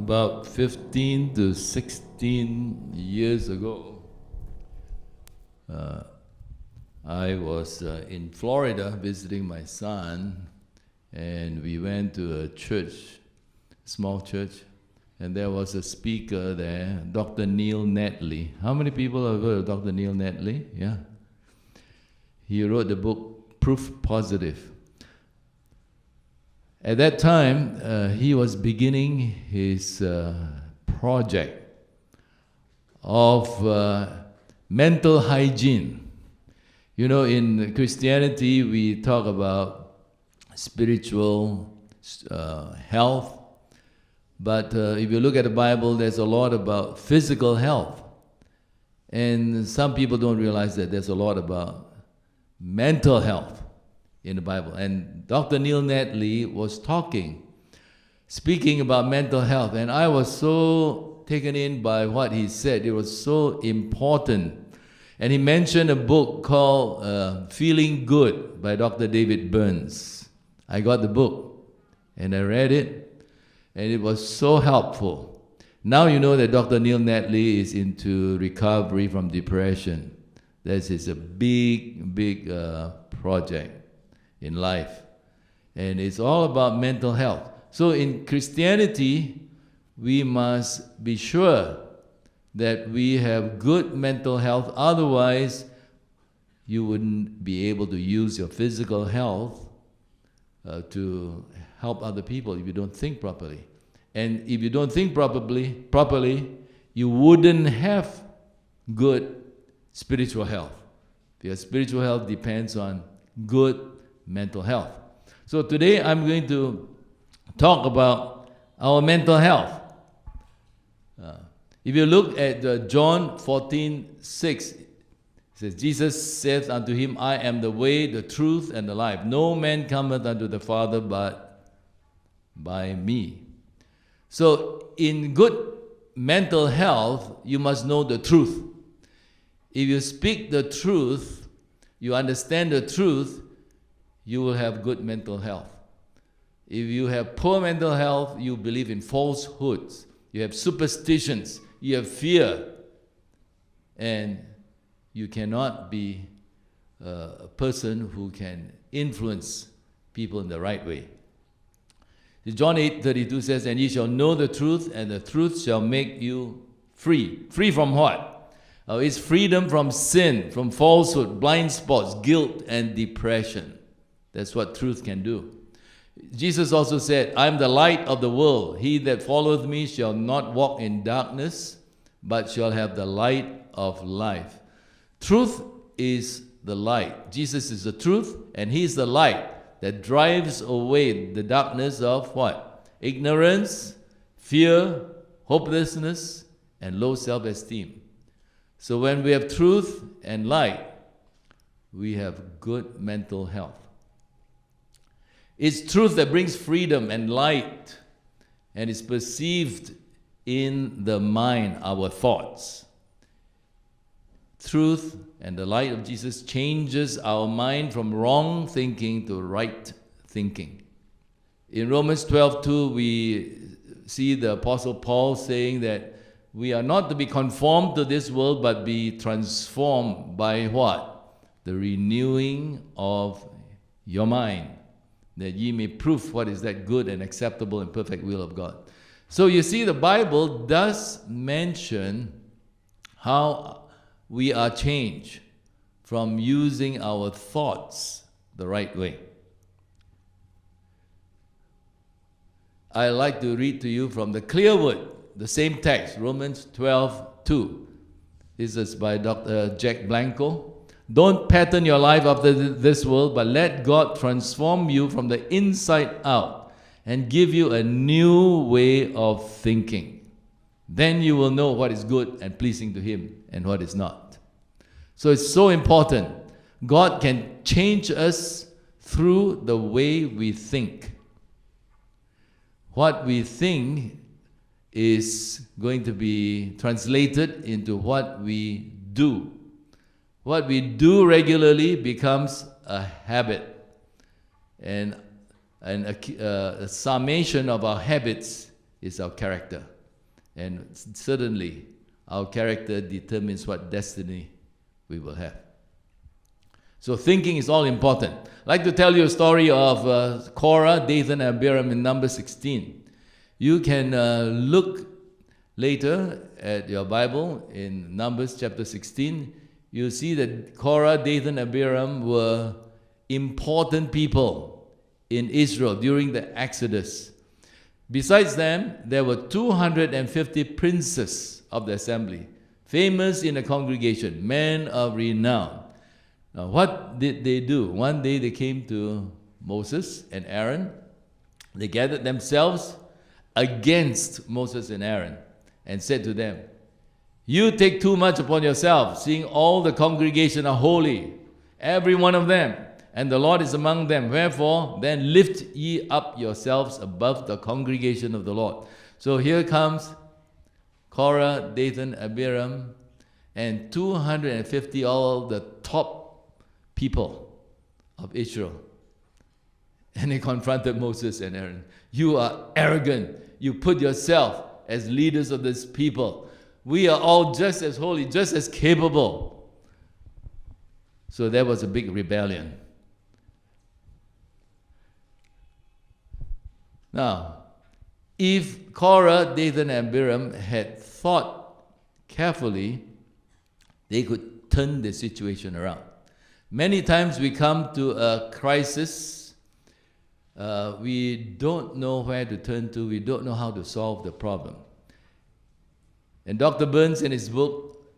About 15 to 16 years ago, I was in Florida visiting my son, and we went to a church, small church, and there was a speaker there, Dr. Neil Netley. How many people have heard of Dr. Neil Netley? Yeah. He wrote the book, Proof Positive. At that time, he was beginning his project of mental hygiene. You know, in Christianity, we talk about spiritual health, but if you look at the Bible, there's a lot about physical health. And some people don't realize that there's a lot about mental health in the Bible. And Dr. Neil Netley was speaking about mental health, and I was so taken in by what he said. It was so important. And he mentioned a book called Feeling Good by Dr. David Burns. I got the book, and I read it, and it was so helpful. Now you know that Dr. Neil Netley is into recovery from depression. This is a big project in life, and it's all about mental health. So in Christianity, we must be sure that we have good mental health. Otherwise, you wouldn't be able to use your physical health to help other people if you don't think properly. And if you don't think properly, you wouldn't have good spiritual health. Because spiritual health depends on good mental health. So today I'm going to talk about our mental health. If you look at John 14:6, it says, Jesus saith unto him, I am the way, the truth, and the life. No man cometh unto the Father but by me. So in good mental health, you must know the truth. If you speak the truth, you understand the truth, you will have good mental health. If you have poor mental health, you believe in falsehoods, you have superstitions, you have fear, and you cannot be a person who can influence people in the right way. John 8:32 says, and ye shall know the truth, and the truth shall make you free. Free from what? It's freedom from sin, from falsehood, blind spots, guilt, and depression. That's what truth can do. Jesus also said, I am the light of the world. He that followeth me shall not walk in darkness, but shall have the light of life. Truth is the light. Jesus is the truth, and He is the light that drives away the darkness of what? Ignorance, fear, hopelessness, and low self-esteem. So when we have truth and light, we have good mental health. It's truth that brings freedom and light, and is perceived in the mind, our thoughts. Truth and the light of Jesus changes our mind from wrong thinking to right thinking. In Romans 12:2, we see the Apostle Paul saying that we are not to be conformed to this world, but be transformed by what? The renewing of your mind, that ye may prove what is that good and acceptable and perfect will of God. So you see, the Bible does mention how we are changed from using our thoughts the right way. I like to read to you from the Clearwood, the same text, Romans 12:2. This is by Dr. Jack Blanco. Don't pattern your life after this world, but let God transform you from the inside out and give you a new way of thinking. Then you will know what is good and pleasing to Him and what is not. So it's so important. God can change us through the way we think. What we think is going to be translated into what we do. What we do regularly becomes a habit. And a summation of our habits is our character. And certainly, our character determines what destiny we will have. So thinking is all important. I'd like to tell you a story of Korah, Dathan, and Abiram in Numbers 16. You can look later at your Bible in Numbers chapter 16. You'll see that Korah, Dathan, and Abiram were important people in Israel during the Exodus. Besides them, there were 250 princes of the assembly, famous in the congregation, men of renown. Now, what did they do? One day they came to Moses and Aaron. They gathered themselves against Moses and Aaron and said to them, "You take too much upon yourself, seeing all the congregation are holy, every one of them, and the Lord is among them. Wherefore, then lift ye up yourselves above the congregation of the Lord." So here comes Korah, Dathan, Abiram, and 250, all the top people of Israel. And they confronted Moses and Aaron. "You are arrogant. You put yourself as leaders of this people. We are all just as holy, just as capable." So there was a big rebellion. Now, if Korah, Dathan, and Abiram had thought carefully, they could turn the situation around. Many times we come to a crisis, we don't know where to turn to, we don't know how to solve the problem. And Dr. Burns, in his book,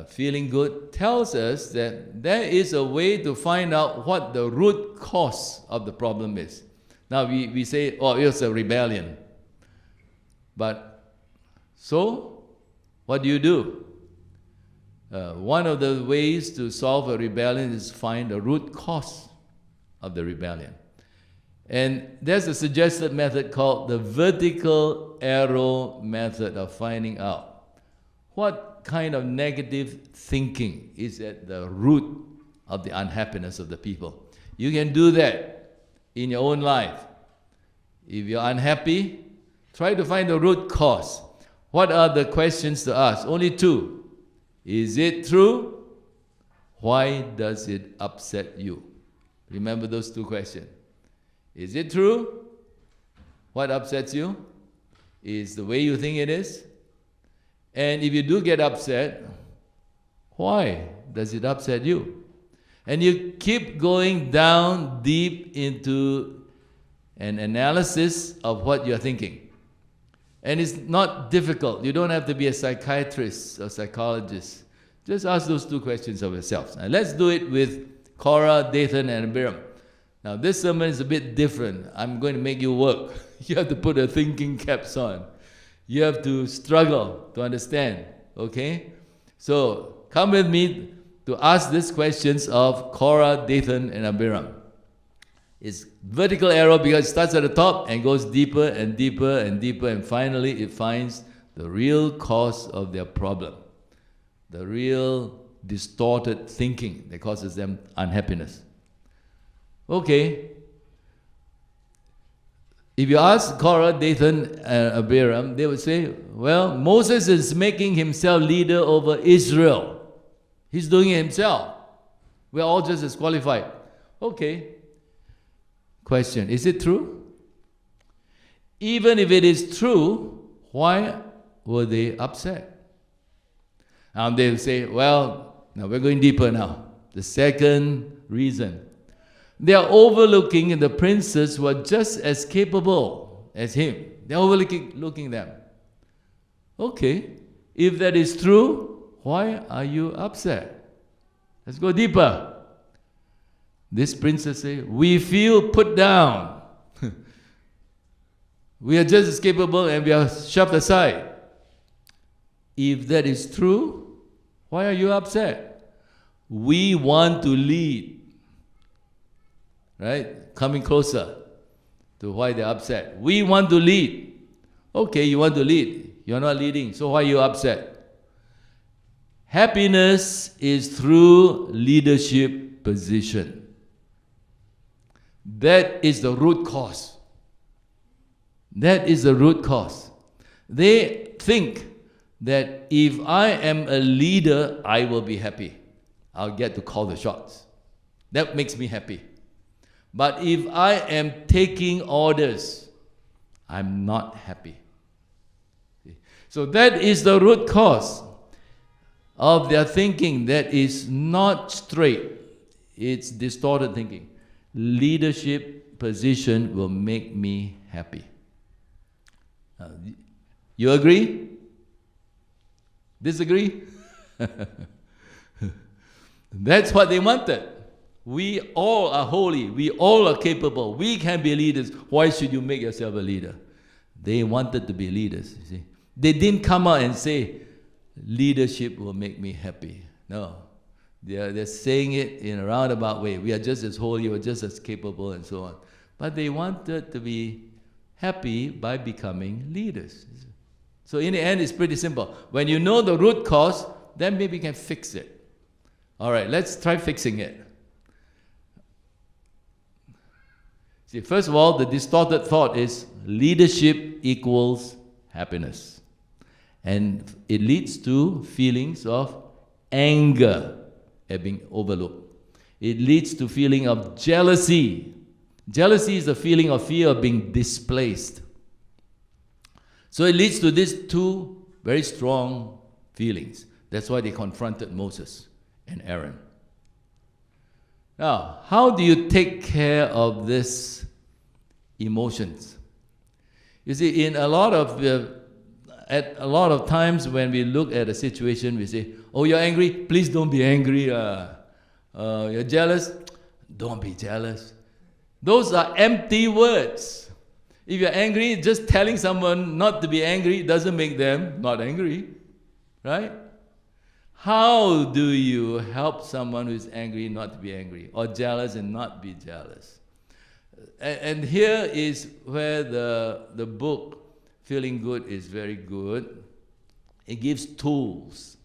Feeling Good, tells us that there is a way to find out what the root cause of the problem is. Now we say, oh, it was a rebellion. But so, what do? One of the ways to solve a rebellion is find the root cause of the rebellion. And there's a suggested method called the vertical arrow method of finding out what kind of negative thinking is at the root of the unhappiness of the people. You can do that in your own life. If you're unhappy, try to find the root cause. What are the questions to ask? Only two. Is it true? Why does it upset you? Remember those two questions. Is it true? What upsets you? Is the way you think it is? And if you do get upset, why does it upset you? And you keep going down deep into an analysis of what you're thinking. And it's not difficult. You don't have to be a psychiatrist or psychologist. Just ask those two questions of yourselves. And let's do it with Korah, Dathan, and Abiram. Now, this sermon is a bit different. I'm going to make you work. You have to put a thinking caps on. You have to struggle to understand. Okay? So, come with me to ask these questions of Korah, Dathan, and Abiram. It's vertical arrow because it starts at the top and goes deeper and deeper and deeper, and finally it finds the real cause of their problem, the real distorted thinking that causes them unhappiness. Okay. If you ask Korah, Dathan, and Abiram, they would say, well, Moses is making himself leader over Israel. He's doing it himself. We're all just as qualified. Okay. Question, is it true? Even if it is true, why were they upset? And they'll say, well, now we're going deeper now. The second reason. They are overlooking the princes who are just as capable as him. They're overlooking them. Okay, if that is true, why are you upset? Let's go deeper. This princess says, we feel put down. We are just as capable and we are shoved aside. If that is true, why are you upset? We want to lead. Right? Coming closer to why they're upset. We want to lead. Okay, you want to lead. You're not leading, so why are you upset? Happiness is through leadership position. That is the root cause. That is the root cause. They think that if I am a leader, I will be happy. I'll get to call the shots. That makes me happy. But if I am taking orders, I'm not happy. So that is the root cause of their thinking that is not straight. It's distorted thinking. Leadership position will make me happy. You agree? Disagree? That's what they wanted. We all are holy. We all are capable. We can be leaders. Why should you make yourself a leader? They wanted to be leaders, you see. They didn't come out and say, leadership will make me happy. No. They're saying it in a roundabout way. We are just as holy, we're just as capable, and so on. But they wanted to be happy by becoming leaders. So in the end, it's pretty simple. When you know the root cause, then maybe you can fix it. All right, let's try fixing it. See, first of all, the distorted thought is leadership equals happiness. And it leads to feelings of anger at being overlooked. It leads to feeling of jealousy. Jealousy is a feeling of fear of being displaced. So it leads to these two very strong feelings. That's why they confronted Moses and Aaron. Now, how do you take care of these emotions? You see, in at a lot of times when we look at a situation, we say, "Oh, you're angry? Please don't be angry. You're jealous? Don't be jealous." Those are empty words. If you're angry, just telling someone not to be angry doesn't make them not angry, right? How do you help someone who is angry not to be angry, or jealous and not be jealous? And here is where the book Feeling Good is very good. It gives tools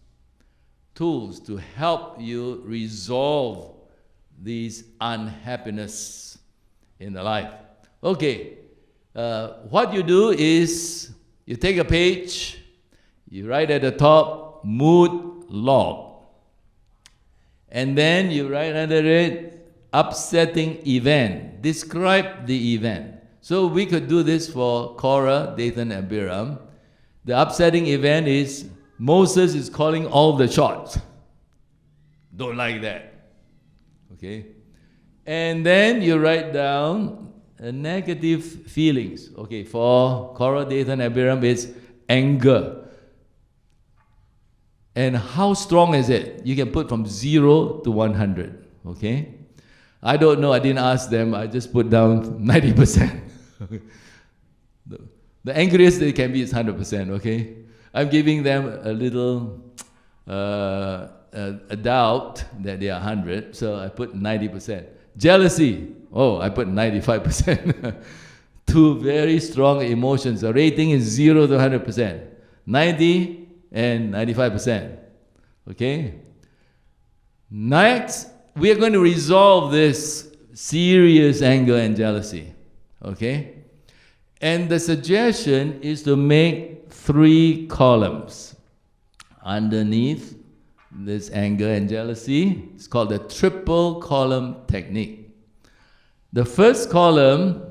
to help you resolve these unhappiness in the life. Okay, what you do is you take a page, you write at the top, mood log. And then you write under it, upsetting event. Describe the event. So we could do this for Korah, Dathan, and Abiram. The upsetting event is Moses is calling all the shots. Don't like that. Okay? And then you write down negative feelings. Okay, for Korah, Dathan, and Abiram, it's anger. And how strong is it? You can put from 0 to 100. Okay? I don't know. I didn't ask them. I just put down 90%. The angriest they can be is 100%. Okay? I'm giving them a little a doubt that they are 100, so I put 90%. Jealousy. Oh, I put 95%. Two very strong emotions. The rating is 0 to 100%. 90 and 95%. Okay? Next, we are going to resolve this serious anger and jealousy. Okay? And the suggestion is to make 3 columns underneath this anger and jealousy. It's called the triple column technique. The first column,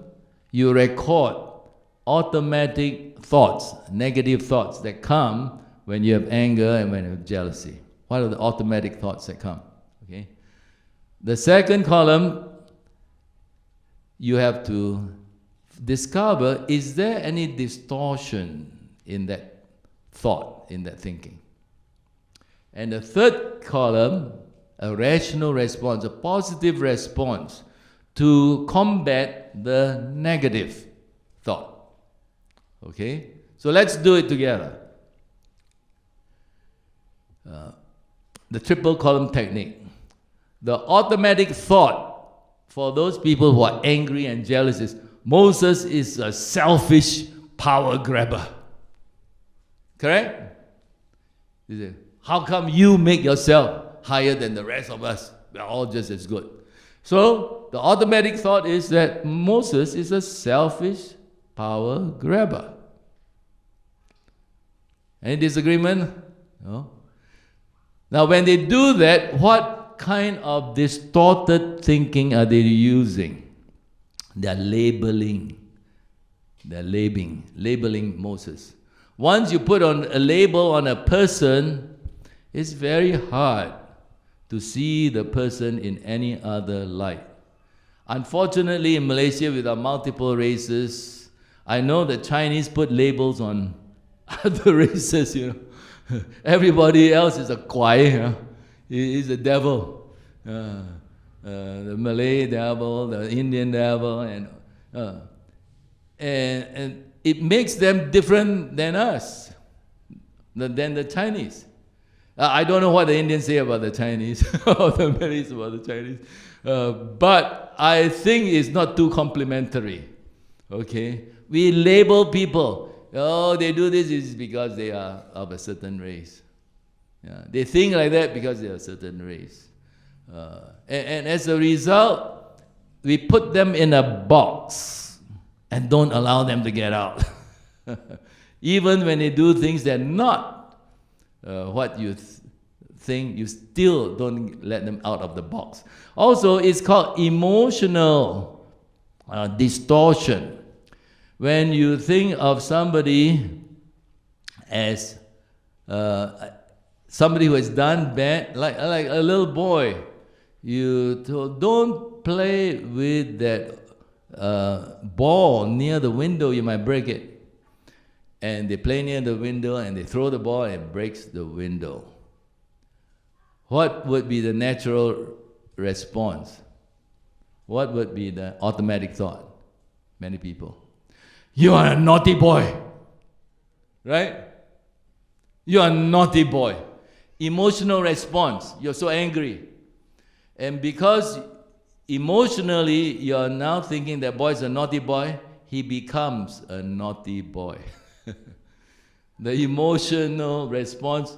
you record automatic thoughts, negative thoughts that come when you have anger and when you have jealousy. What are the automatic thoughts that come? Okay. The second column, you have to discover, is there any distortion in that thought, in that thinking? And the third column, a rational response, a positive response to combat the negative thought. Okay? So let's do it together. The triple column technique. The automatic thought for those people who are angry and jealous is, Moses is a selfish power grabber. Correct? How come you make yourself higher than the rest of us? We're all just as good. So the automatic thought is that Moses is a selfish power grabber. Any disagreement? No? Now, when they do that, what kind of distorted thinking are they using? They're labeling. They're labeling Moses. Once you put on a label on a person, it's very hard to see the person in any other light. Unfortunately, in Malaysia, with our multiple races, I know the Chinese put labels on other races, Everybody else is a kwai, He's a devil. The Malay devil, the Indian devil, and it makes them different than us, than the Chinese. I don't know what the Indians say about the Chinese, or the Malays about the Chinese, but I think it's not too complimentary. Okay? We label people. Oh, they do this is because they are of a certain race. They think like that because they are a certain race. And as a result, we put them in a box and don't allow them to get out. Even when they do things that are not what you think, you still don't let them out of the box. Also, it's called emotional distortion. When you think of somebody as somebody who has done bad, like a little boy, you told, don't play with that ball near the window, you might break it. And they play near the window and they throw the ball and it breaks the window. What would be the natural response? What would be the automatic thought? Many people. You are a naughty boy. Right? You are a naughty boy. Emotional response. You're so angry. And because emotionally you're now thinking that boy is a naughty boy, he becomes a naughty boy. The emotional response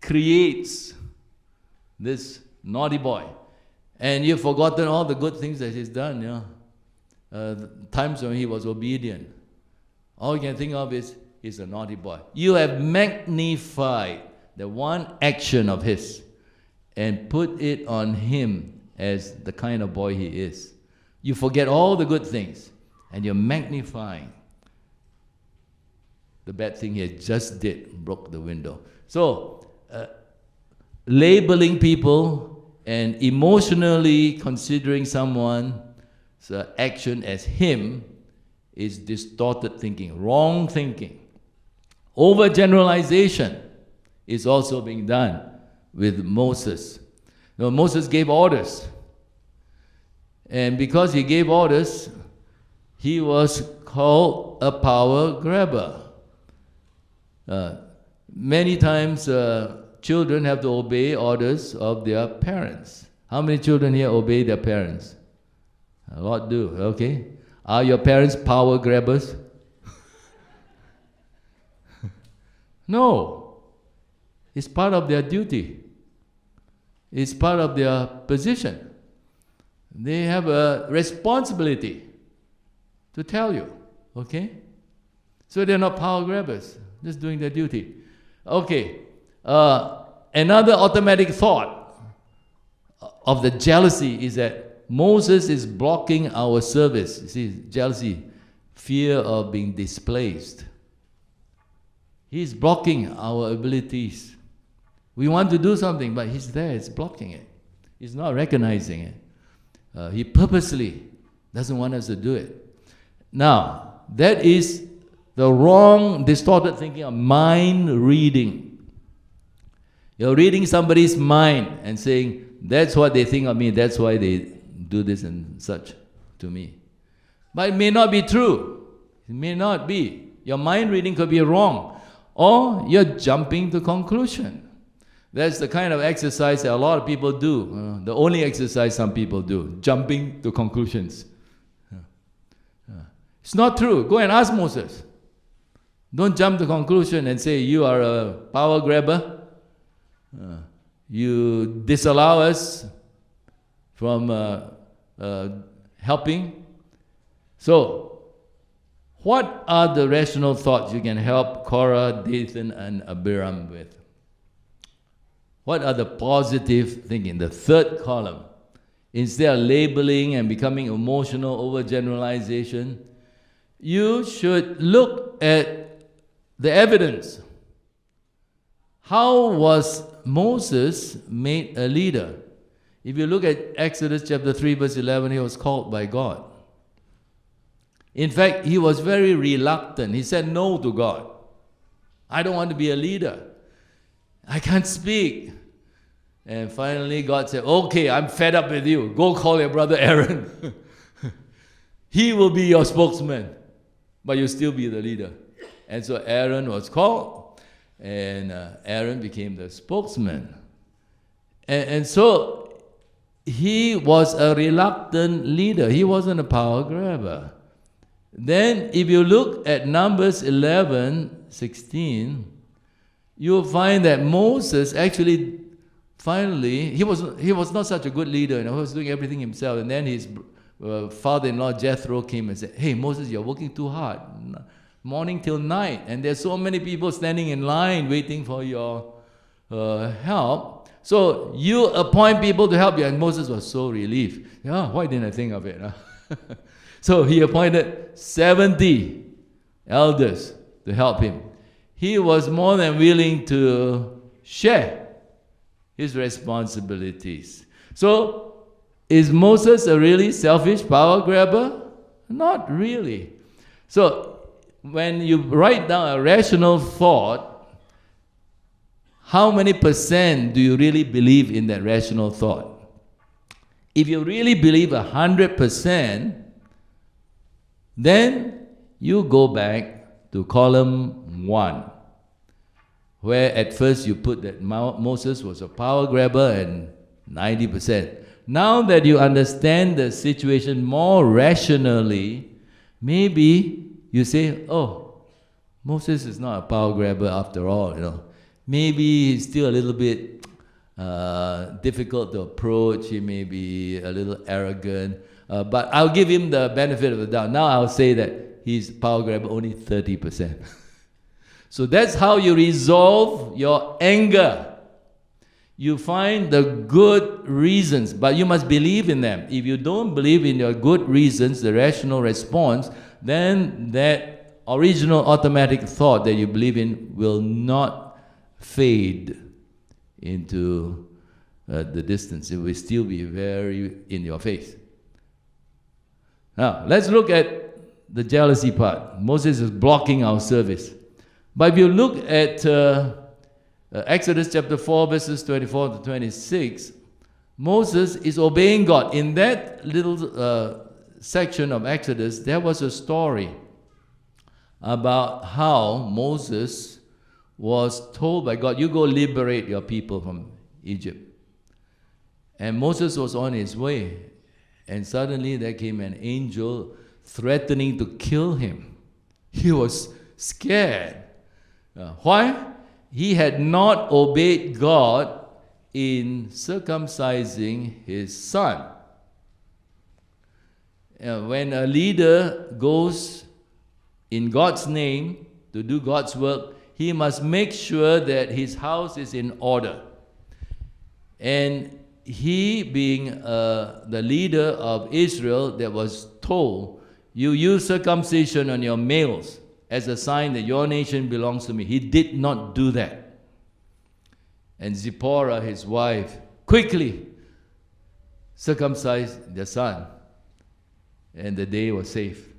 creates this naughty boy. And you've forgotten all the good things that he's done. Times when he was obedient. All you can think of is he's a naughty boy. You have magnified the one action of his and put it on him as the kind of boy he is. You forget all the good things and you're magnifying the bad thing he just did, broke the window. So, labeling people and emotionally considering someone's action as him is distorted thinking, wrong thinking. Overgeneralization is also being done with Moses. Now, Moses gave orders. And because he gave orders, he was called a power grabber. Many times, children have to obey orders of their parents. How many children here obey their parents? A lot do, okay? Are your parents power grabbers? No. It's part of their duty. It's part of their position. They have a responsibility to tell you, okay? So they're not power grabbers, just doing their duty. Okay, another automatic thought of the jealousy is that Moses is blocking our service. You see, jealousy, fear of being displaced. He's blocking our abilities. We want to do something, but he's there, he's blocking it. He's not recognizing it. He purposely doesn't want us to do it. Now, that is the wrong, distorted thinking of mind reading. You're reading somebody's mind and saying, that's what they think of me, that's why they do this and such to me. But it may not be true. It may not be. Your mind reading could be wrong. Or you're jumping to conclusion. That's the kind of exercise that a lot of people do. The only exercise some people do, jumping to conclusions. It's not true. Go and ask Moses. Don't jump to conclusion and say you are a power grabber. You disallow us from helping. So, What are the rational thoughts you can help Korah, Dathan, and Abiram with? What are the positive thinking? The third column. Instead of labeling and becoming emotional overgeneralization, you should look at the evidence. How was Moses made a leader? If you look at Exodus chapter 3, verse 11, he was called by God. In fact, he was very reluctant. He said no to God. I don't want to be a leader. I can't speak. And finally, God said, okay, I'm fed up with you. Go call your brother Aaron. He will be your spokesman, but you'll still be the leader. And so Aaron was called, and Aaron became the spokesman. And so he was a reluctant leader. He wasn't a power grabber. Then if you look at Numbers 11:16, you'll find that Moses actually finally, he was not such a good leader, he was doing everything himself. And then his father-in-law Jethro came and said, hey Moses, you're working too hard, morning till night, and there's so many people standing in line waiting for your help. So you appoint people to help you. And Moses was so relieved. Yeah, why didn't I think of it? So he appointed 70 elders to help him. He was more than willing to share his responsibilities. So, is Moses a really selfish power grabber? Not really. So, when you write down a rational thought, how many percent do you really believe in that rational thought? If you really believe 100%, then you go back to column 1, where at first you put that Moses was a power grabber and 90%. Now that you understand the situation more rationally, maybe you say, oh, Moses is not a power grabber after all, Maybe he's still a little bit difficult to approach. He may be a little arrogant. But I'll give him the benefit of the doubt. Now I'll say that he's power grabber only 30%. So that's how you resolve your anger. You find the good reasons, but you must believe in them. If you don't believe in your good reasons, the rational response, then that original automatic thought that you believe in will not fade into the distance. It will still be very in your face. Now, let's look at the jealousy part. Moses is blocking our service. But if you look at Exodus chapter 4, verses 24 to 26, Moses is obeying God. In that little section of Exodus, there was a story about how Moses was told by God, you go liberate your people from Egypt. And Moses was on his way. And suddenly there came an angel threatening to kill him. He was scared. Why? He had not obeyed God in circumcising his son. When a leader goes in God's name to do God's work, he must make sure that his house is in order. And he, being the leader of Israel, that was told, you use circumcision on your males as a sign that your nation belongs to me. He did not do that. And Zipporah, his wife, quickly circumcised their son. And the day was safe.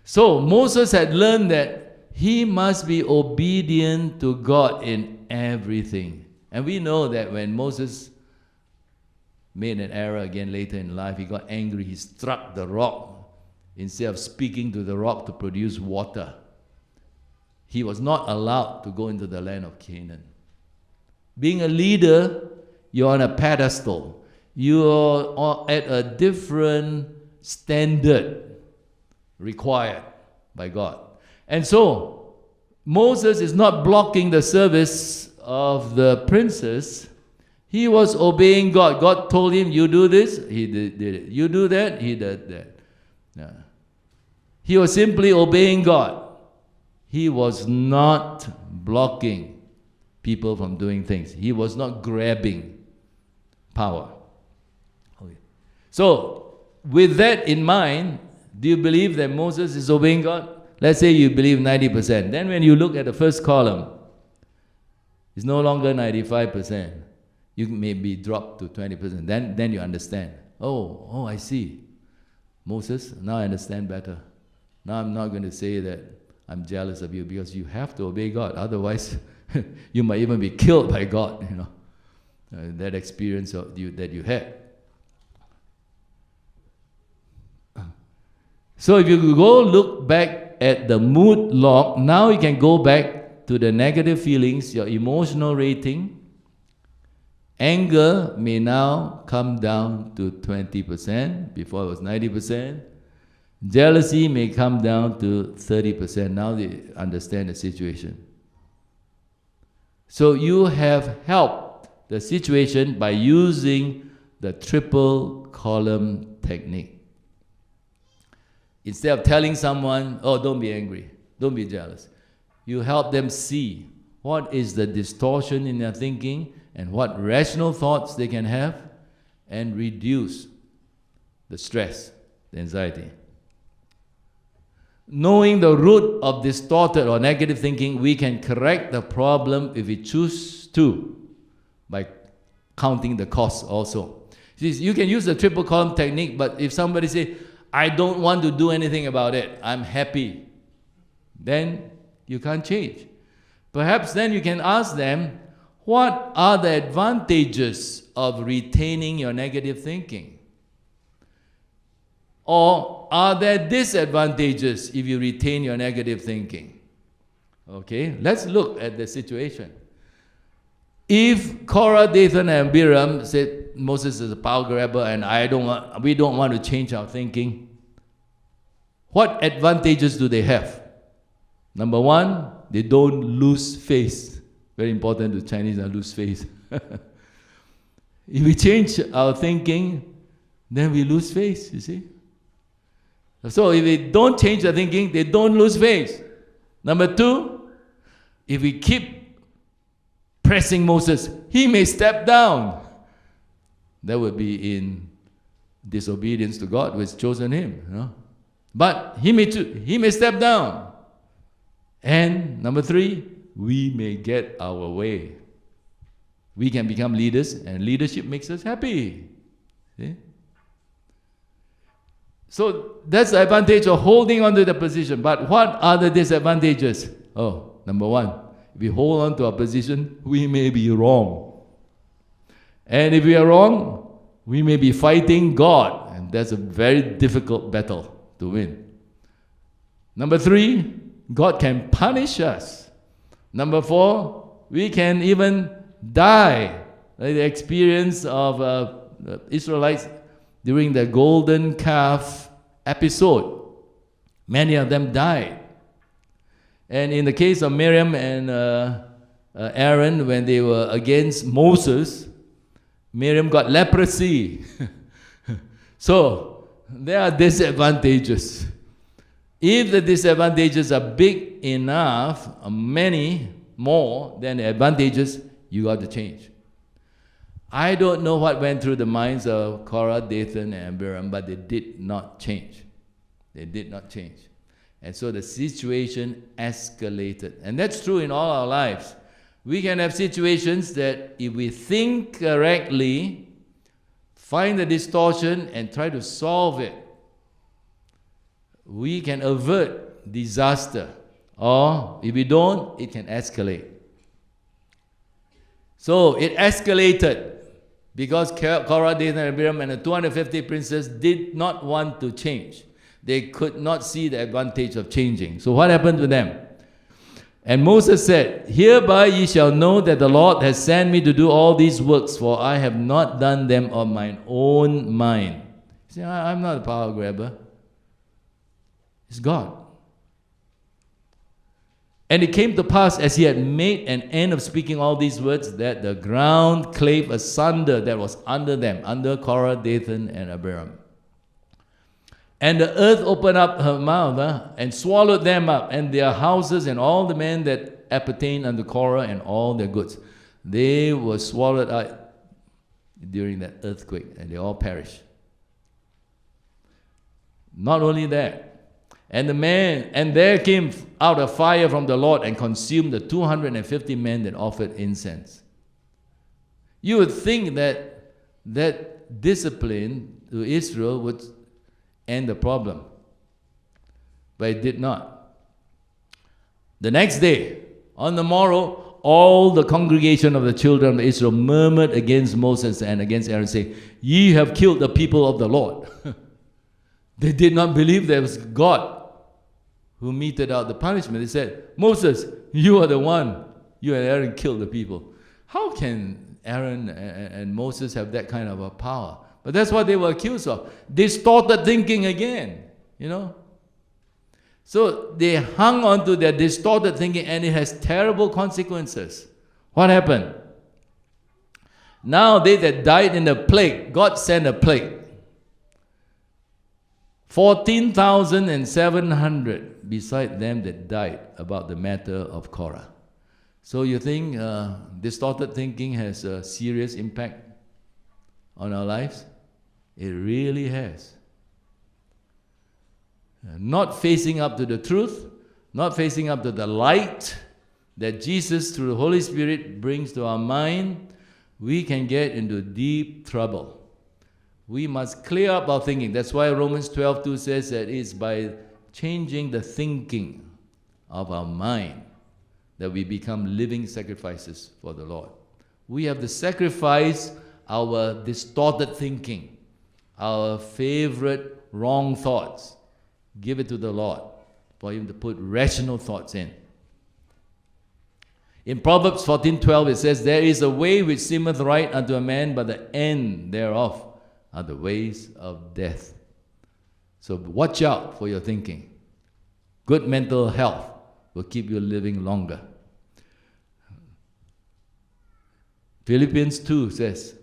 So Moses had learned that he must be obedient to God in everything. And we know that when Moses made an error again later in life, he got angry, he struck the rock instead of speaking to the rock to produce water. He was not allowed to go into the land of Canaan. Being a leader, you're on a pedestal. You're at a different standard required by God. And so, Moses is not blocking the service of the princess. He was obeying God. God told him, you do this, he did it. You do that, he did that. Yeah. He was simply obeying God. He was not blocking people from doing things. He was not grabbing power. Okay. So, with that in mind, do you believe that Moses is obeying God? Let's say you believe 90%. Then when you look at the first column, it's no longer 95%. You may be dropped to 20%. Then you understand. Oh, I see. Moses, now I understand better. Now I'm not going to say that I'm jealous of you, because you have to obey God. Otherwise, you might even be killed by God, that experience that you had. So if you go look back at the mood log, now you can go back to the negative feelings, your emotional rating. Anger may now come down to 20%. Before it was 90%. Jealousy may come down to 30%. Now they understand the situation. So you have helped the situation by using the triple column technique. Instead of telling someone, oh, don't be angry, don't be jealous, you help them see what is the distortion in their thinking and what rational thoughts they can have, and reduce the stress, the anxiety. Knowing the root of distorted or negative thinking, we can correct the problem if we choose to, by counting the costs also. You can use the triple column technique, but if somebody says, I don't want to do anything about it, I'm happy, then you can't change. Perhaps then you can ask them, what are the advantages of retaining your negative thinking? Or are there disadvantages if you retain your negative thinking? Okay, let's look at the situation. If Korah, Dathan, and Abiram said Moses is a power grabber and we don't want to change our thinking, what advantages do they have? Number one, they don't lose face. Very important to Chinese, not lose face. If we change our thinking, then we lose face, you see. So if we don't change the thinking, they don't lose face. Number two, if we keep pressing Moses, he may step down. That would be in disobedience to God who has chosen him. But he may step down. And number three, we may get our way. We can become leaders, and leadership makes us happy. See? So that's the advantage of holding on to the position. But what are the disadvantages? Oh, number one, if we hold on to our position, we may be wrong. And if we are wrong, we may be fighting God. And that's a very difficult battle to win. Number three, God can punish us. Number four, we can even die. Like the experience of the Israelites during the golden calf episode. Many of them died. And in the case of Miriam and Aaron, when they were against Moses, Miriam got leprosy. So there are disadvantages. If the disadvantages are big enough, many more than the advantages, you got to change. I don't know what went through the minds of Korah, Dathan, and Abiram, but they did not change. They did not change. And so the situation escalated. And that's true in all our lives. We can have situations that if we think correctly, find the distortion and try to solve it, we can avert disaster. Or if we don't, it can escalate. So it escalated because Korah, Dathan, and Abiram and the 250 princes did not want to change. They could not see the advantage of changing. So what happened to them? And Moses said, hereby ye shall know that the Lord has sent me to do all these works, for I have not done them of mine own mind. See, I'm not a power grabber. It's God. And it came to pass, as he had made an end of speaking all these words, that the ground clave asunder that was under them, under Korah, Dathan, and Abiram. And the earth opened up her mouth and swallowed them up, and their houses, and all the men that appertained unto Korah, and all their goods. They were swallowed up during that earthquake, and they all perished. Not only that, and there came out a fire from the Lord and consumed the 250 men that offered incense. You would think that that discipline to Israel would end the problem, but it did not. The next day, on the morrow, all the congregation of the children of Israel murmured against Moses and against Aaron, saying, Ye have killed the people of the Lord. They did not believe there was God who meted out the punishment. They said, Moses, you are the one. You and Aaron killed the people. How can Aaron and Moses have that kind of a power? But that's what they were accused of. Distorted thinking again, So they hung on to their distorted thinking, and it has terrible consequences. What happened? Now they that died in the plague, God sent a plague. 14,700 beside them that died about the matter of Korah. So you think distorted thinking has a serious impact on our lives? It really has. Not facing up to the truth, not facing up to the light that Jesus through the Holy Spirit brings to our mind, we can get into deep trouble. We must clear up our thinking. That's why Romans 12:2 says that it's by changing the thinking of our mind that we become living sacrifices for the Lord. We have to sacrifice our distorted thinking, our favorite wrong thoughts. Give it to the Lord for Him to put rational thoughts in. In Proverbs 14:12 it says, There is a way which seemeth right unto a man, but the end thereof are the ways of death. So watch out for your thinking. Good mental health will keep you living longer. Philippians 2 says,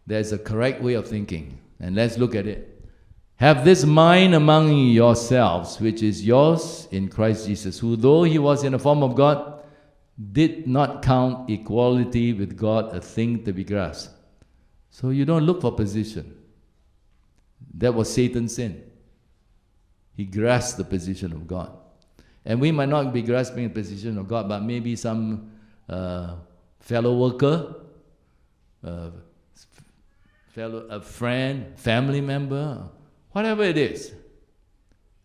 there's a correct way of thinking. And let's look at it. Have this mind among yourselves, which is yours in Christ Jesus, who though he was in the form of God, did not count equality with God a thing to be grasped. So you don't look for position. That was Satan's sin. He grasped the position of God. And we might not be grasping the position of God, but maybe some fellow worker, a friend, family member, whatever it is.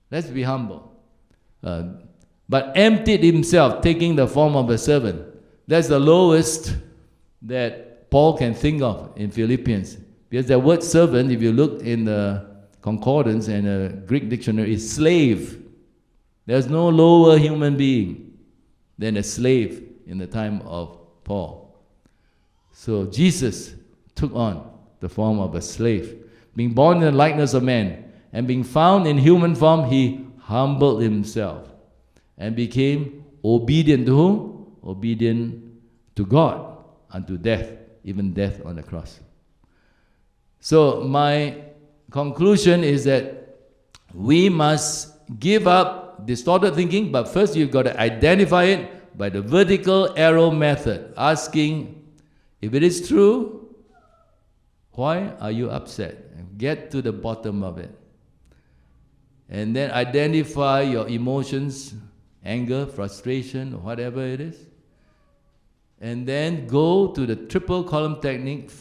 Let's be humble. But emptied himself, taking the form of a servant. That's the lowest that Paul can think of in Philippians. Because the word servant, if you look in the concordance and the Greek dictionary, is slave. There's no lower human being than a slave in the time of Paul. So Jesus took on the form of a slave. Being born in the likeness of man, and being found in human form, he humbled himself and became obedient to whom? Obedient to God, unto death, even death on the cross. So my conclusion is that we must give up distorted thinking, but first you've got to identify it by the vertical arrow method, asking if it is true, why are you upset? Get to the bottom of it. And then identify your emotions, anger, frustration, whatever it is. And then go to the triple column technique.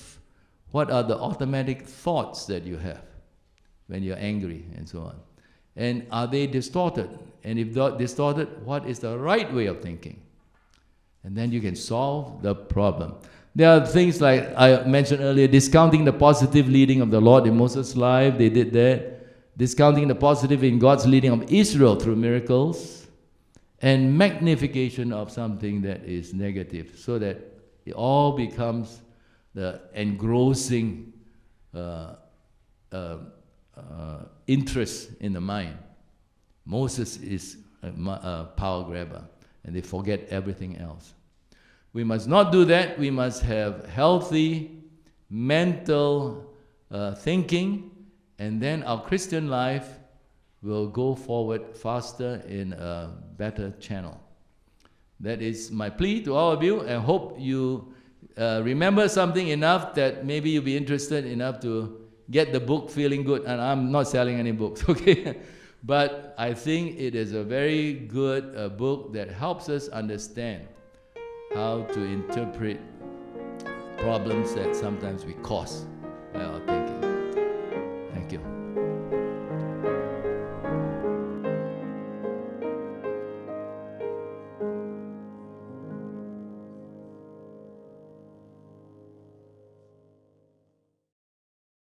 What are the automatic thoughts that you have when you're angry and so on? And are they distorted? And if not distorted, what is the right way of thinking? And then you can solve the problem. There are things like I mentioned earlier, discounting the positive leading of the Lord in Moses' life. They did that. Discounting the positive in God's leading of Israel through miracles. And magnification of something that is negative, so that it all becomes the engrossing interest in the mind. Moses is a power grabber, and they forget everything else. We must not do that. We must have healthy mental thinking, And then our Christian life will go forward faster in a better channel. That is my plea to all of you, and hope you remember something enough that maybe you'll be interested enough to get the book Feeling Good. And I'm not selling any books, okay? But I think it is a very good book that helps us understand how to interpret problems that sometimes we cause by our thinking.